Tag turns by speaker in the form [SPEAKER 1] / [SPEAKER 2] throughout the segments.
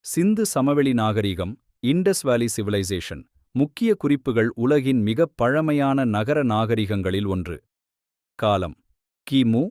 [SPEAKER 1] சிந்து சமவெளி நாகரிகம், இண்டஸ் வேலி சிவிலைசேஷன். முக்கிய குறிப்புகள் உலகின் மிகப் பழமையான நகர நாகரிகங்களில் ஒன்று. காலம் கிமு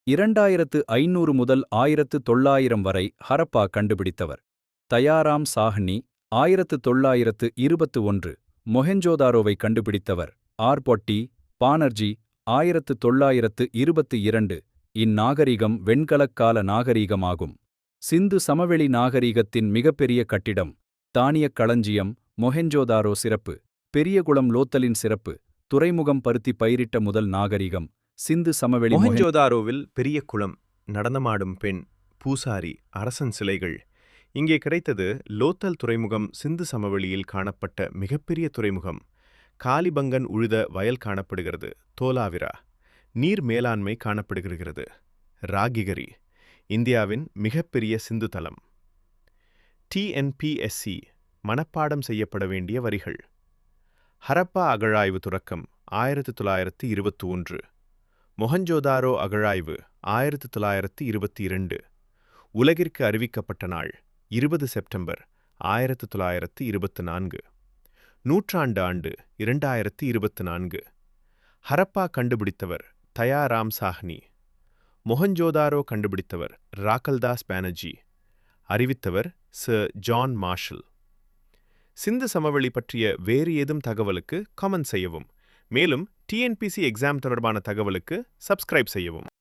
[SPEAKER 1] 2500 முதல் 1900 வரை ஹரப்பா கண்டுபிடித்தவர் தயாராம் சாஹ்னி. 1921 மொஹெஞ்சோதாரோவை கண்டுபிடித்தவர் ஆர்.பொட்டி பானர்ஜி. 1922 இந்நாகரிகம் வெண்கலக்கால நாகரிகமாகும். சிந்து சமவெளி நாகரிகத்தின் மிகப்பெரிய கட்டிடம் தானியக் களஞ்சியம் மொஹெஞ்சோதாரோ. சிறப்பு பெரியகுளம் லோத்தலின் சிறப்பு துறைமுகம் பருத்தி பயிரிட்ட முதல் நாகரிகம் சிந்து சமவெளி.
[SPEAKER 2] மொஹெஞ்சோதாரோவில் பெரிய குளம், நடனமாடும் பெண், பூசாரி, அரசன் சிலைகள். இங்கே கிடைத்தது லோத்தல் துறைமுகம். சிந்து சமவெளியில் காணப்பட்ட மிகப்பெரிய துறைமுகம். காலிபங்கன் உழுத வயல் காணப்படுகிறது. தோலாவிரா நீர் மேலாண்மை காணப்படுகிறது. ராகிகரி இந்தியாவின் மிகப்பெரிய சிந்து தலம். TNPSC மனப்பாடம் செய்யப்பட வேண்டிய வரிகள். ஹரப்பா அகழாய்வு தொடக்கம் 1921. மொஹஞ்சோதாரோ அகழாய்வு 1922. உலகிற்கு அறிவிக்கப்பட்ட நாள் 20 செப்டம்பர் 1924. நூற்றாண்டு ஆண்டு 2024. ஹரப்பா கண்டுபிடித்தவர் தயாராம் சாஹ்னி. மொஹஞ்சோதாரோ கண்டுபிடித்தவர் ராக்கல்தாஸ் பானர்ஜி. அறிவித்தவர் சர் ஜான் மார்ஷல். சிந்து சமவெளி பற்றிய வேறு ஏதும் தகவலுக்கு கமெண்ட் செய்யவும். மேலும் TNPSC எக்ஸாம் தொடர்பான தகவலுக்கு சப்ஸ்கிரைப் செய்யவும்.